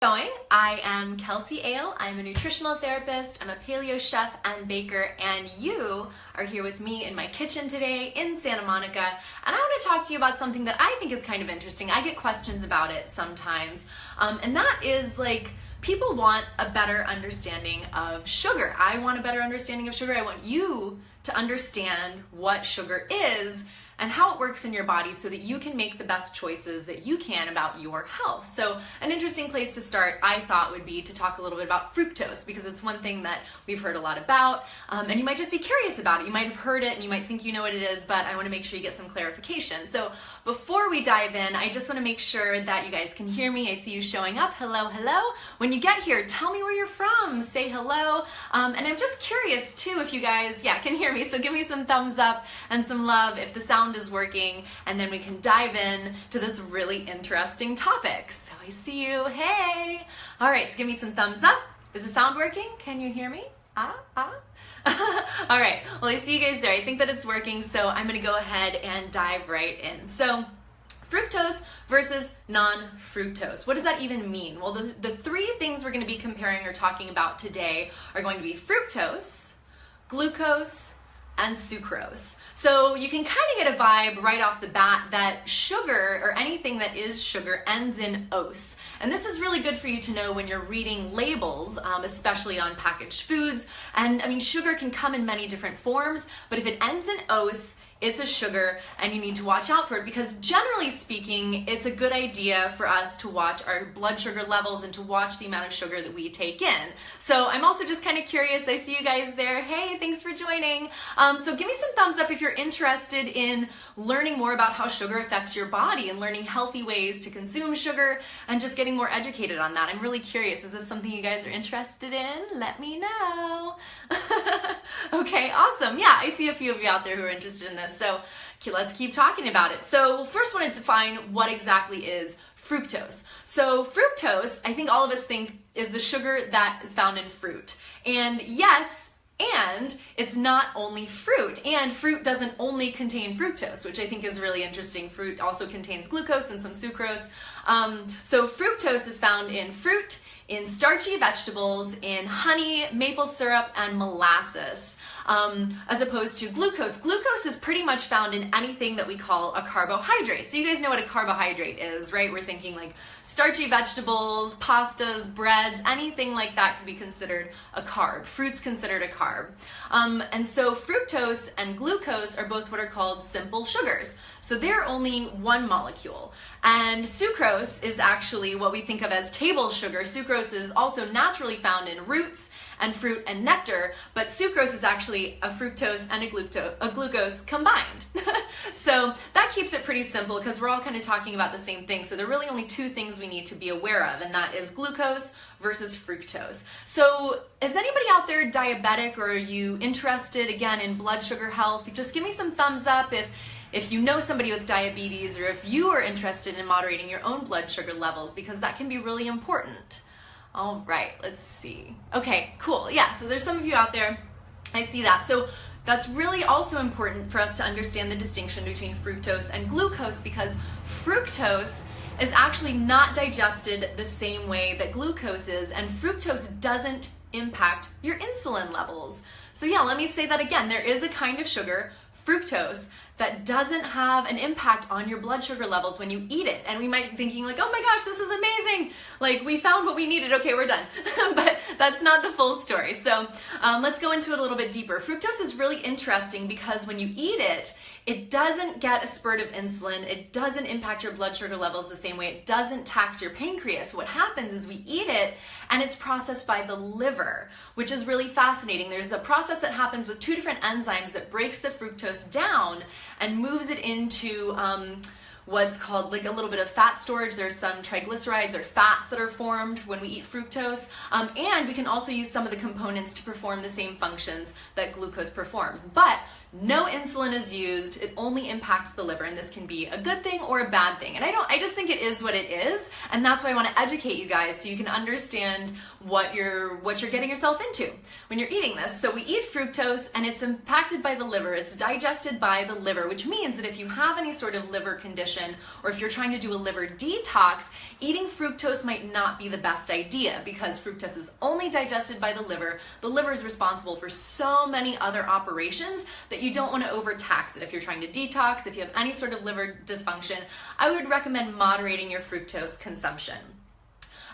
Going. I am Kelsey Ale. I'm a nutritional therapist, I'm a paleo chef and baker, and you are here with me in my kitchen today in Santa Monica, and I want to talk to you about something that I think is kind of interesting. I get questions about it sometimes, and that is like, people want a better understanding of sugar. I want a better understanding of sugar. I want you to understand what sugar is and how it works in your body so that you can make the best choices that you can about your health. So an interesting place to start, I thought, would be to talk a little bit about fructose, because it's one thing that we've heard a lot about, and you might just be curious about it. You might have heard it and you might think you know what it is, but I want to make sure you get some clarification. So before we dive in, I just want to make sure that you guys can hear me. I see you showing up. Hello, hello. When you get here, tell me where you're from. Say hello. And I'm just curious too if you guys, can hear me. So give me some thumbs up and some love if the sound is working, and then we can dive in to this really interesting topic. So I see you. Hey. All right, so give me some thumbs up. Is the sound working? Can you hear me? All right, well, I see you guys there. I think that it's working, so I'm gonna go ahead and dive right in. So fructose versus non-fructose. What does that even mean? Well, the three things we're gonna be comparing or talking about today are going to be fructose, glucose, and sucrose. So you can kind of get a vibe right off the bat that sugar, or anything that is sugar, ends in ose. And this is really good for you to know when you're reading labels, especially on packaged foods. And I mean, sugar can come in many different forms, but if it ends in ose, it's a sugar, and you need to watch out for it, because generally speaking, it's a good idea for us to watch our blood sugar levels and to watch the amount of sugar that we take in. So I'm also just kind of curious. I see you guys there. Hey, thanks for joining. So give me some thumbs up if you're interested in learning more about how sugar affects your body and learning healthy ways to consume sugar and just getting more educated on that. I'm really curious. Is this something you guys are interested in? Let me know. Okay, awesome. Yeah, I see a few of you out there who are interested in this. So let's keep talking about it. So we'll first want to define what exactly is fructose. So fructose, I think all of us think, is the sugar that is found in fruit. And yes, and it's not only fruit. And fruit doesn't only contain fructose, which I think is really interesting. Fruit also contains glucose and some sucrose. So fructose is found in fruit, in starchy vegetables, in honey, maple syrup, and molasses, as opposed to glucose. Glucose is pretty much found in anything that we call a carbohydrate. So you guys know what a carbohydrate is, right? We're thinking like starchy vegetables, pastas, breads, anything like that could be considered a carb. Fruit's considered a carb. And so fructose and glucose are both what are called simple sugars. So they're only one molecule. And sucrose is actually what we think of as table sugar. Sucrose is also naturally found in roots and fruit and nectar, but sucrose is actually a fructose and a glucose combined. So that keeps it pretty simple, because we're all kind of talking about the same thing. So there are really only two things we need to be aware of, and that is glucose versus fructose. So is anybody out there diabetic, or are you interested, again, in blood sugar health? Just give me some thumbs up if you know somebody with diabetes, or if you are interested in moderating your own blood sugar levels, because that can be really important. All right, let's see. Okay, cool. Yeah, so there's some of you out there. I see that. So that's really also important for us to understand the distinction between fructose and glucose, because fructose is actually not digested the same way that glucose is, and fructose doesn't impact your insulin levels. So yeah, let me say that again. There is a kind of sugar, fructose, that doesn't have an impact on your blood sugar levels when you eat it. And we might be thinking like, oh my gosh, this is amazing. Like, we found what we needed. Okay, we're done. But that's not the full story. So let's go into it a little bit deeper. Fructose is really interesting because when you eat it, it doesn't get a spurt of insulin. It doesn't impact your blood sugar levels the same way. It doesn't tax your pancreas. What happens is we eat it and it's processed by the liver, which is really fascinating. There's a process that happens with two different enzymes that breaks the fructose down and moves it into what's called like a little bit of fat storage. There's some triglycerides or fats that are formed when we eat fructose, and we can also use some of the components to perform the same functions that glucose performs. But no insulin is used. It only impacts the liver, and this can be a good thing or a bad thing. And I just think it is what it is, and that's why I want to educate you guys so you can understand what you're getting yourself into when you're eating this. So we eat fructose, and it's impacted by the liver. It's digested by the liver, which means that if you have any sort of liver condition, or if you're trying to do a liver detox, eating fructose might not be the best idea, because fructose is only digested by the liver. The liver is responsible for so many other operations that you don't want to overtax it. If you're trying to detox, if you have any sort of liver dysfunction, I would recommend moderating your fructose consumption.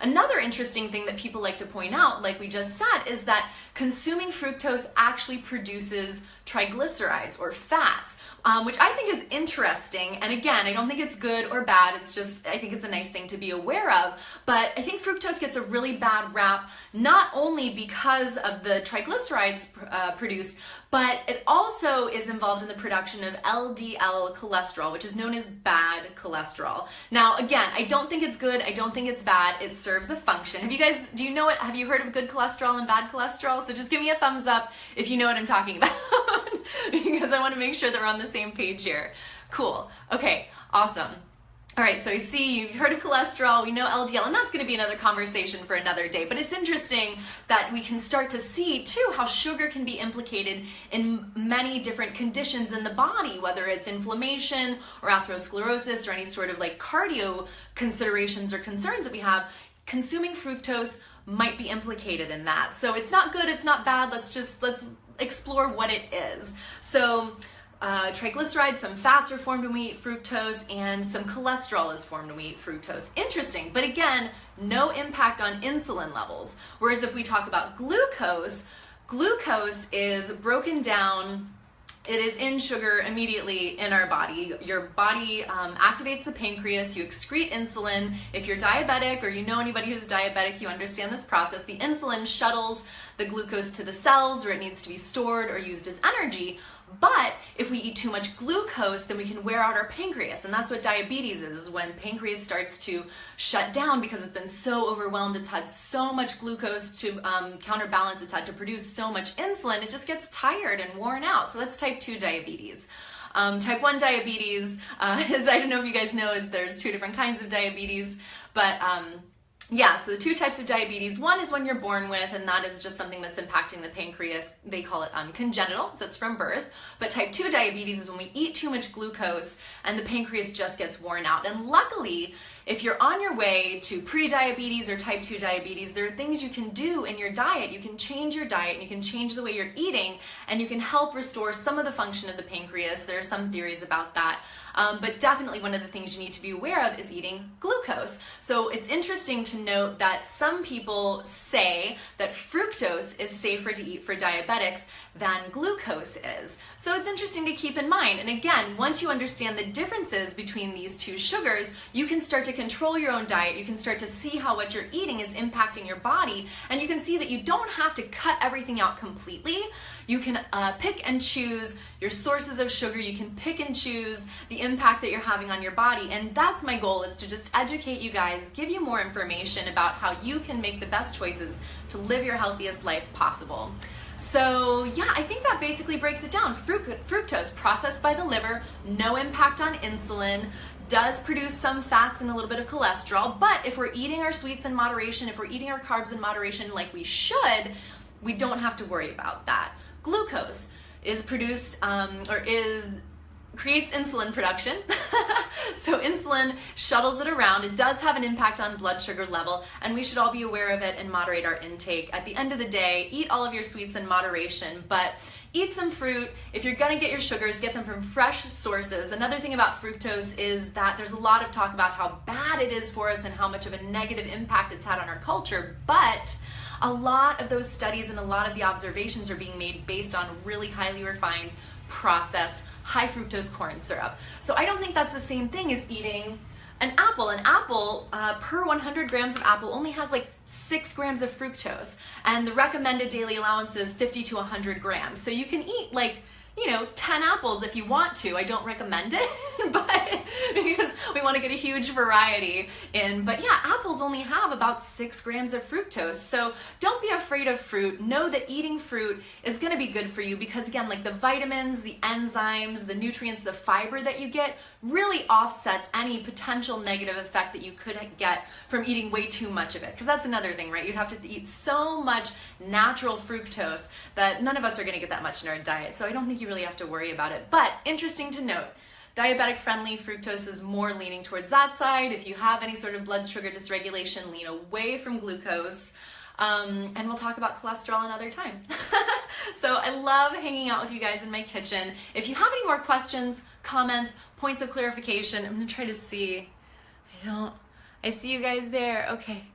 Another interesting thing that people like to point out, like we just said, is that consuming fructose actually produces triglycerides or fats, which I think is interesting. And again, I don't think it's good or bad. It's just, I think it's a nice thing to be aware of. But I think fructose gets a really bad rap, not only because of the triglycerides produced, but it also is involved in the production of LDL cholesterol, which is known as bad cholesterol. Now, again, I don't think it's good. I don't think it's bad. It serves a function. Do you know it? Have you heard of good cholesterol and bad cholesterol? So just give me a thumbs up if you know what I'm talking about, because I want to make sure that we're on the same page here. Cool. Okay, awesome. All right, so I see you've heard of cholesterol, we know LDL, and that's going to be another conversation for another day. But it's interesting that we can start to see, too, how sugar can be implicated in many different conditions in the body, whether it's inflammation or atherosclerosis or any sort of like cardio considerations or concerns that we have. Consuming fructose might be implicated in that. So it's not good, it's not bad, let's explore what it is. So triglycerides, some fats are formed when we eat fructose, and some cholesterol is formed when we eat fructose. Interesting, but again, no impact on insulin levels. Whereas if we talk about glucose, glucose is broken down. It is in sugar immediately in our body. Your body activates the pancreas, you excrete insulin. If you're diabetic or you know anybody who's diabetic, you understand this process. The insulin shuttles the glucose to the cells where it needs to be stored or used as energy. But if we eat too much glucose, then we can wear out our pancreas. And that's what diabetes is when pancreas starts to shut down because it's been so overwhelmed. It's had so much glucose to counterbalance. It's had to produce so much insulin. It just gets tired and worn out. So that's type 2 diabetes. Type 1 diabetes is, I don't know if you guys know, there's two different kinds of diabetes, but yeah, so the two types of diabetes. One is when you're born with, and that is just something that's impacting the pancreas. They call it congenital, so it's from birth. But type 2 diabetes is when we eat too much glucose and the pancreas just gets worn out. And luckily, if you're on your way to pre-diabetes or type 2 diabetes, there are things you can do in your diet. You can change your diet, and you can change the way you're eating, and you can help restore some of the function of the pancreas. There are some theories about that. But definitely one of the things you need to be aware of is eating glucose. So it's interesting to note that some people say that fructose is safer to eat for diabetics than glucose is. So it's interesting to keep in mind. And again, once you understand the differences between these two sugars, you can start to control your own diet. You can start to see how what you're eating is impacting your body. And you can see that you don't have to cut everything out completely. You can pick and choose your sources of sugar. You can pick and choose the impact that you're having on your body. And that's my goal, is to just educate you guys, give you more information about how you can make the best choices to live your healthiest life possible. So yeah, I think that basically breaks it down. Fructose, processed by the liver, no impact on insulin, does produce some fats and a little bit of cholesterol, but if we're eating our sweets in moderation, if we're eating our carbs in moderation like we should, we don't have to worry about that. Glucose is produced creates insulin production. So insulin shuttles it around. It does have an impact on blood sugar level, and we should all be aware of it and moderate our intake. At the end of the day, eat all of your sweets in moderation, but eat some fruit. If you're gonna get your sugars, get them from fresh sources. Another thing about fructose is that there's a lot of talk about how bad it is for us and how much of a negative impact it's had on our culture, but a lot of those studies and a lot of the observations are being made based on really highly refined, processed, high fructose corn syrup. So I don't think that's the same thing as eating an apple. An apple, per 100 grams of apple, only has like 6 grams of fructose, and the recommended daily allowance is 50 to 100 grams. So you can eat like 10 apples if you want to. I don't recommend it, but because we want to get a huge variety in. But yeah, apples only have about 6 grams of fructose. So don't be afraid of fruit. Know that eating fruit is going to be good for you because again, like the vitamins, the enzymes, the nutrients, the fiber that you get really offsets any potential negative effect that you could get from eating way too much of it. Because that's another thing, right? You'd have to eat so much natural fructose that none of us are going to get that much in our diet. So I don't think you really have to worry about it. But interesting to note, diabetic friendly fructose is more leaning towards that side. If you have any sort of blood sugar dysregulation, lean away from glucose. And we'll talk about cholesterol another time. So I love hanging out with you guys in my kitchen. If you have any more questions, comments, points of clarification, I'm gonna try to see. I see you guys there. Okay.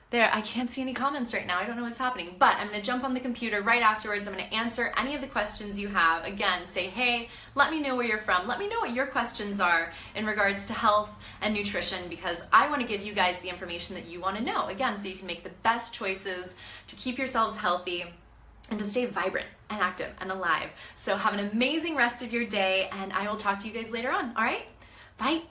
There, I can't see any comments right now. I don't know what's happening, but I'm gonna jump on the computer right afterwards. I'm gonna answer any of the questions you have. Again, say, hey, let me know where you're from. Let me know what your questions are in regards to health and nutrition because I wanna give you guys the information that you wanna know. Again, so you can make the best choices to keep yourselves healthy and to stay vibrant and active and alive. So have an amazing rest of your day and I will talk to you guys later on, all right? Bye.